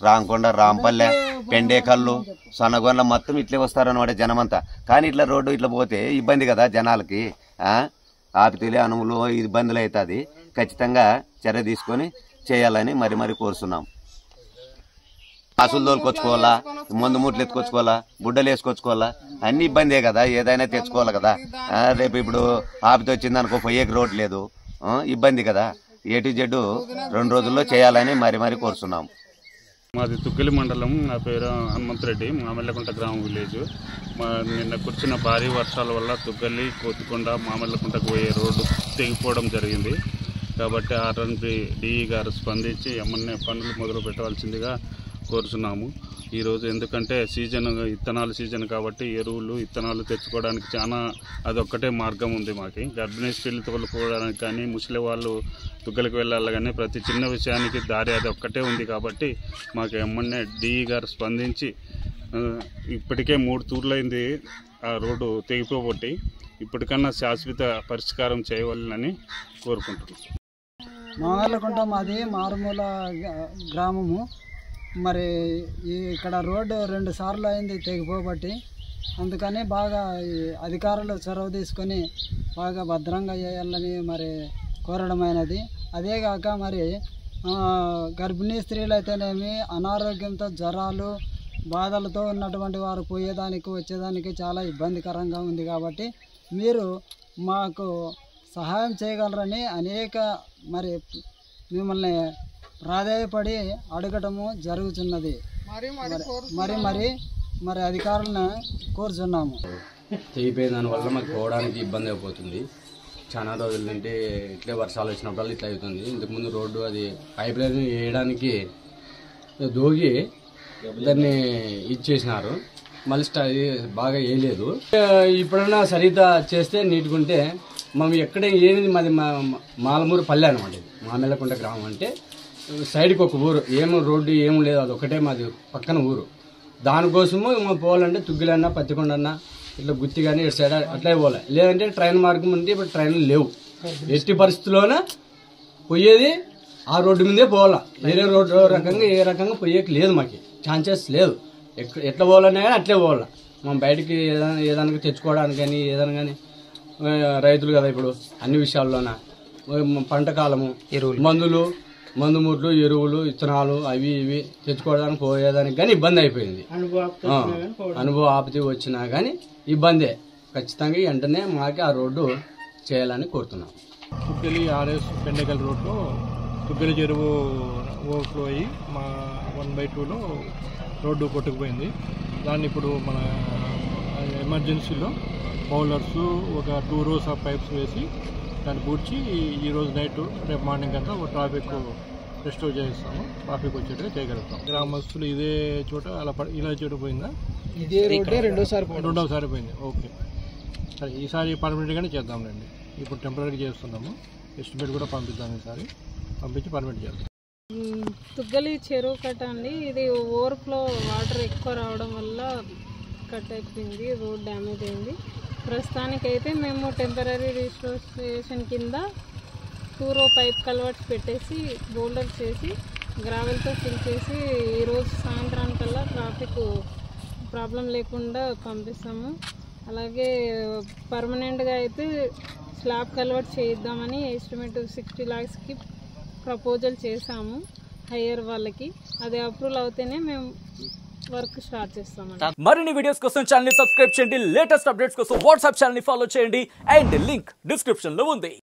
రాంకొండ, రాంపల్లె, పెండేకల్లు, సొనగొండ మొత్తం ఇట్లే వస్తారన్నమాట జనమంతా. కానీ ఇట్లా రోడ్డు ఇట్లా పోతే ఇబ్బంది కదా జనాలకి, ఆపితేలే అనువులు ఇబ్బందులు అవుతుంది. ఖచ్చితంగా చర్య తీసుకొని చేయాలని మరి కోరుతున్నాం. ఆసులు తోలుకొచ్చుకోవాలా, మందు మూట్లు ఎత్తుకొచ్చుకోవాలా, గుడ్డలు వేసుకొచ్చుకోవాలా, అన్ని ఇబ్బందే కదా. ఏదైనా తెచ్చుకోవాలి కదా. రేపు ఇప్పుడు ఆపితే వచ్చింది అనుకో, పోయేకి రోడ్ లేదు, ఇబ్బంది కదా. A to Z 2 రోజుల్లో చేయాలని మరి కోరుతున్నాం. మాది తుగ్గలి మండలం. నా పేరు హనుమంతరెడ్డి, మామిళ్ళకుంట గ్రామం విలేజ్. నిన్న కురిసిన భారీ వర్షాల వల్ల తుగ్గలి, కోతికొండ, మామిళ్ళకుంటకు పోయే రోడ్డు తెగిపోవడం జరిగింది. కాబట్టి ఆర్ఎన్బి డిఈ గారు స్పందించి ఎమ్మెల్యే పనులు మొదలు పెట్టవలసిందిగా కోరుతున్నాము ఈరోజు. ఎందుకంటే ఇత్తనాలు సీజన్ కాబట్టి ఎరువులు, ఇత్తనాలు తెచ్చుకోవడానికి చాలా అదొక్కటే మార్గం ఉంది మాకు. గర్భిణీ స్త్రీలు తోలుకోవడానికి కానీ, ముసలి వాళ్ళు తుగ్గలికి వెళ్ళాలి కానీ, ప్రతి చిన్న విషయానికి దారి అది ఒక్కటే ఉంది. కాబట్టి మాకు ఎమ్మెల్యే డిఈ గారు స్పందించి, ఇప్పటికే 3 తూర్లైంది ఆ రోడ్డు తెగిపోబట్టి, ఇప్పటికన్నా శాశ్వత పరిష్కారం చేయవాలని కోరుకుంటున్నాం. మామిళ్ళకుంట మాది మారుమూల గ్రామము. మరి ఇక్కడ రోడ్డు 2 సార్లు అయింది తెగిపోబట్టి, అందుకని బాగా అధికారులు చొరవ తీసుకొని బాగా భద్రంగా చేయాలని మరి కోరడమైనది. అదేగాక మరి గర్భిణీ స్త్రీలు అయితేనేమి, అనారోగ్యంతో జ్వరాలు బాధలతో ఉన్నటువంటి వారు పోయేదానికి వచ్చేదానికి చాలా ఇబ్బందికరంగా ఉంది. కాబట్టి మీరు మాకు సహాయం చేయగలరని అనేక మరి మిమ్మల్ని ప్రాధాయపడి అడగటము జరుగుతున్నది. మరి అధికారులను కోరుచున్నాము. తెగిపోయిన దానివల్ల మాకు పోవడానికి ఇబ్బంది అయిపోతుంది. చాలా రోజుల నుండి ఇట్లే వర్షాలు వచ్చినప్పుడు ఇట్లా అవుతుంది. ఇంతకుముందు రోడ్డు అది పైప్ లైన్ వేయడానికి దోగి దాన్ని ఇచ్చేసినారు, మళ్ళీ బాగా వేయలేదు. ఇప్పుడన్నా సరిగ్గా చేస్తే నీటుకుంటే మేము ఎక్కడ ఏది మాది మాలమూరు పల్లె అనమాట. ఇది మామిళ్ళకుంట గ్రామం అంటే సైడ్కి ఒక ఊరు, ఏమో రోడ్డు ఏం లేదు, అది ఒకటే మాది పక్కన ఊరు. దానికోసము మేము పోవాలంటే తుగ్గిలన్నా, పత్తికొండన్నా, ఇట్లా గుత్తి కానీ ఇటు సైడ్ అట్లే పోవాలి. లేదంటే ట్రైన్ మార్గం ఉంటే ఇప్పుడు ట్రైన్లు లేవు. ఎట్టి పరిస్థితుల్లోనే పోయేది ఆ రోడ్డు మీదే పోవాలా. వేరే రోడ్డు ఏ రకంగా పోయేకి లేదు, మాకు ఛాన్సెస్ లేదు. ఎట్లా పోవాలన్నా కానీ అట్లే పోవాలా. మనం బయటికి ఏదైనా తెచ్చుకోవడానికి కానీ ఏదైనా కానీ, రైతులు కదా ఇప్పుడు అన్ని విషయాల్లోన పంట కాలము, ఎరువులు, మందు మూట్లు, ఎరువులు, ఇత్తనాలు అవి ఇవి తెచ్చుకోవడానికి పోయేదానికి కానీ ఇబ్బంది అయిపోయింది. అనుభవం ఆపతి వచ్చినా కానీ ఇబ్బందే. ఖచ్చితంగా వెంటనే మాకు ఆ రోడ్డు చేయాలని కోరుతున్నాం. తుగ్గలి ఆర్ఎస్ పెండకల్ రోడ్లో తుగ్గలి చెరువు ఓవర్ఫ్లో అయ్యి మా 1/2లో రోడ్డు కొట్టుకుపోయింది. దాన్ని ఇప్పుడు మన ఎమర్జెన్సీలో బౌలర్స్ ఒక 2 rows ఆఫ్ పైప్స్ వేసి దాన్ని పూడ్చి ఈరోజు నైట్ రేపు మార్నింగ్ అంతా ట్రాఫిక్ రెస్టోర్ చేస్తాము. ట్రాఫిక్ వచ్చేట్టుగా చేయగలుగుతాం. గ్రామస్తులు ఇదే చోట ఇలా చోట పోయిందా? ఇదే రోడ్డే రెండోసారి పోయింది. ఓకే, సరే, ఈసారి పర్మనెంట్గానే చేద్దాంలేండి. ఇప్పుడు టెంపరీగా చేస్తున్నాము. ఎస్టిమేట్ కూడా పంపిద్దాం, ఈసారి పంపించి పర్మనెంట్ చేద్దాం. తుగ్గలి చెరువు కట్ట అండి. ఇది ఓవర్ఫ్లో వాటర్ ఎక్కువ రావడం వల్ల కట్ అయిపోయింది, రోడ్ డ్యామేజ్ అయింది. ప్రస్తుతానికైతే మేము టెంపరీ రిస్టోరేషన్ కింద 2 row పైప్ కల్వర్ట్స్ పెట్టేసి బోల్డర్స్ చేసి గ్రావెల్తో ఫిల్ చేసి ఈరోజు సాయంత్రానికల్లా ట్రాఫిక్ ప్రాబ్లం లేకుండా పంపిస్తాము. అలాగే పర్మనెంట్గా అయితే స్లాబ్ కల్వర్ట్ చేయిద్దామని ఎస్టిమేట్ 60 lakhsకి ప్రపోజల్ చేసాము హైయర్ వాళ్ళకి. అది అప్రూవల్ అవుతేనే మేము వర్క్ స్టార్ట్ చేస్తామండి. మరిన్ని వీడియోస్ కోసం ఛానల్ ని సబ్స్క్రైబ్ చేయండి. లేటెస్ట్ అప్డేట్స్ కోసం వాట్సాప్ ఛానల్ ని ఫాలో చేయండి. అండ్ లింక్ డిస్క్రిప్షన్ లో ఉంది.